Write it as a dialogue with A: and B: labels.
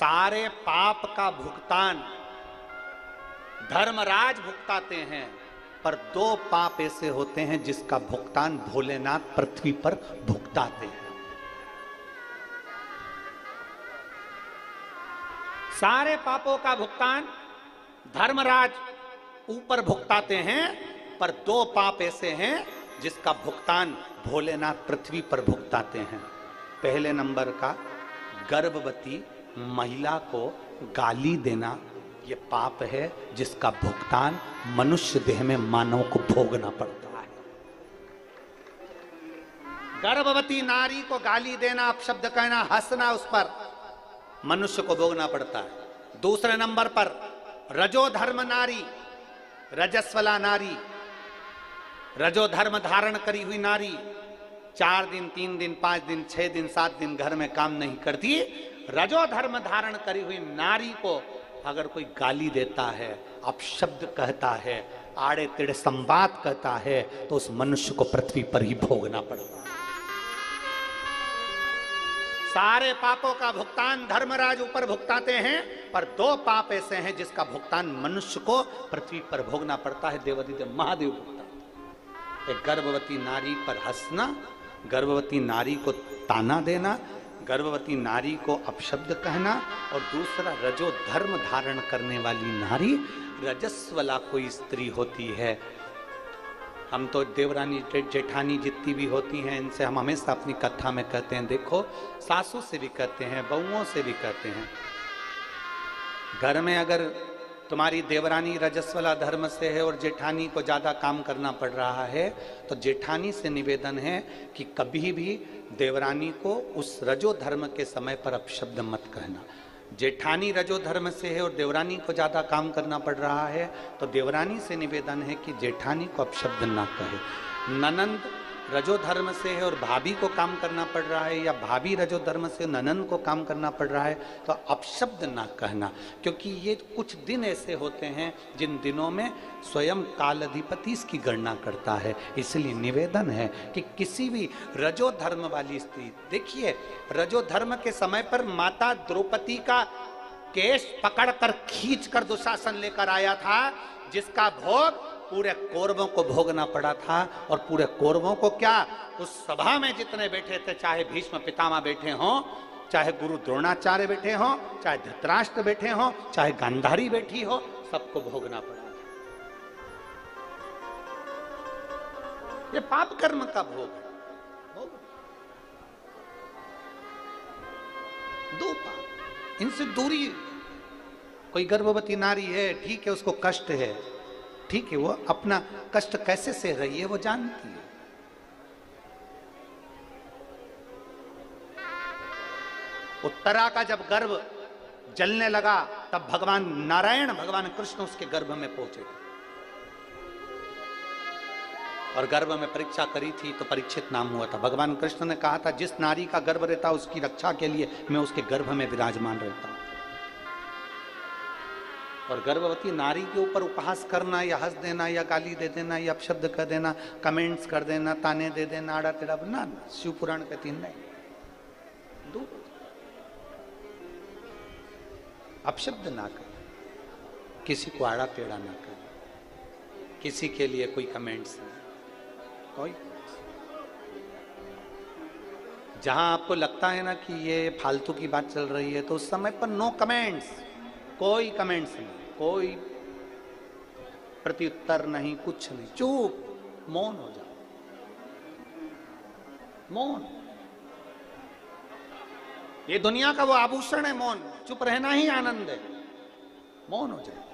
A: सारे पाप का भुगतान धर्मराज भुगताते हैं, पर 2 पाप ऐसे होते हैं जिसका भुगतान भोलेनाथ पृथ्वी पर भुगताते हैं। सारे पापों का भुगतान धर्मराज ऊपर भुगताते हैं, पर 2 पाप ऐसे हैं जिसका भुगतान भोलेनाथ पृथ्वी पर भुगताते हैं। पहले नंबर का, गर्भवती महिला को गाली देना, ये पाप है जिसका भुगतान मनुष्य देह में मानव को भोगना पड़ता है। गर्भवती नारी को गाली देना, अपशब्द कहना, हंसना, उस पर मनुष्य को भोगना पड़ता है। दूसरे नंबर पर रजोधर्म नारी, रजस्वला नारी, रजोधर्म धारण करी हुई नारी 4 दिन, 3 दिन, 5 दिन, 6 दिन, 7 दिन घर में काम नहीं करती। रजोधर्म धारण करी हुई नारी को अगर कोई गाली देता है, अपशब्द कहता है, आड़े तेड़े संवाद कहता है, तो उस मनुष्य को पृथ्वी पर ही भोगना पड़ता है। सारे पापों का भुगतान धर्मराज ऊपर भुगताते हैं, पर 2 पाप ऐसे हैं जिसका भुगतान मनुष्य को पृथ्वी पर भोगना पड़ता है। देवादिदेव महादेव भुगतान। एक गर्भवती नारी पर हंसना, गर्भवती नारी को ताना देना, गर्भवती नारी को अपशब्द कहना, और दूसरा रजो धर्म धारण करने वाली नारी, रजस्वला कोई स्त्री होती है। हम तो देवरानी जेठानी जितनी भी होती हैं, इनसे हम हमेशा अपनी कथा में कहते हैं, देखो सासू से भी कहते हैं, बहुओं से भी कहते हैं, घर में अगर तुम्हारी देवरानी रजस्वला धर्म से है और जेठानी को ज्यादा काम करना पड़ रहा है, तो जेठानी से निवेदन है कि कभी भी देवरानी को उस रजो धर्म के समय पर अपशब्द मत कहना। जेठानी रजो धर्म से है और देवरानी को ज्यादा काम करना पड़ रहा है, तो देवरानी से निवेदन है कि जेठानी को अपशब्द ना कहे। ननंद रजो धर्म से है और भाभी को काम करना पड़ रहा है, या भाभी रजो धर्म से ननंद को काम करना पड़ रहा है, तो अपशब्द ना कहना, क्योंकि ये कुछ दिन ऐसे होते हैं जिन दिनों में स्वयं कालाधिपति इसकी गणना करता है। इसलिए निवेदन है कि किसी भी रजो धर्म वाली स्त्री, देखिए रजो धर्म के समय पर माता द्रौपदी का केश पकड़कर खींचकर दुशासन लेकर आया था, जिसका भोग पूरे कौरवों को भोगना पड़ा था। और पूरे कौरवों को क्या, उस सभा में जितने बैठे थे, चाहे भीष्म पितामह बैठे हों, चाहे गुरु द्रोणाचार्य बैठे हों, चाहे धृतराष्ट्र बैठे हों, चाहे गांधारी बैठी हो, सबको भोगना पड़ा। ये पाप कर्म का भोग है। 2 पाप, इनसे दूरी। कोई गर्भवती नारी है, ठीक है, उसको कष्ट है, ठीक है, वो अपना कष्ट कैसे सह रही है वो जानती है। उत्तरा का जब गर्भ जलने लगा, तब भगवान नारायण, भगवान कृष्ण उसके गर्भ में पहुंचे और गर्भ में परीक्षा करी थी, तो परीक्षित नाम हुआ था। भगवान कृष्ण ने कहा था, जिस नारी का गर्भ रहता उसकी रक्षा के लिए मैं उसके गर्भ में विराजमान रहता हूं। और गर्भवती नारी के ऊपर उपहास करना, या हंस देना, या गाली दे देना, या अपशब्द कर देना, कमेंट्स कर देना, ताने दे देना, आड़ा टेढ़ा ना, शिव पुराण कहती नहीं। दूर अपशब्द ना कर, किसी को आड़ा टेढ़ा ना कर, किसी के लिए कोई कमेंट्स नहीं, कोई। जहां आपको लगता है ना कि ये फालतू की बात चल रही है, तो उस समय पर नो कमेंट्स, कोई कमेंट्स नहीं, कोई प्रत्युत्तर नहीं, कुछ नहीं, चुप, मौन हो जाओ, मौन। ये दुनिया का वो आभूषण है मौन, चुप रहना ही आनंद है, मौन हो जाए।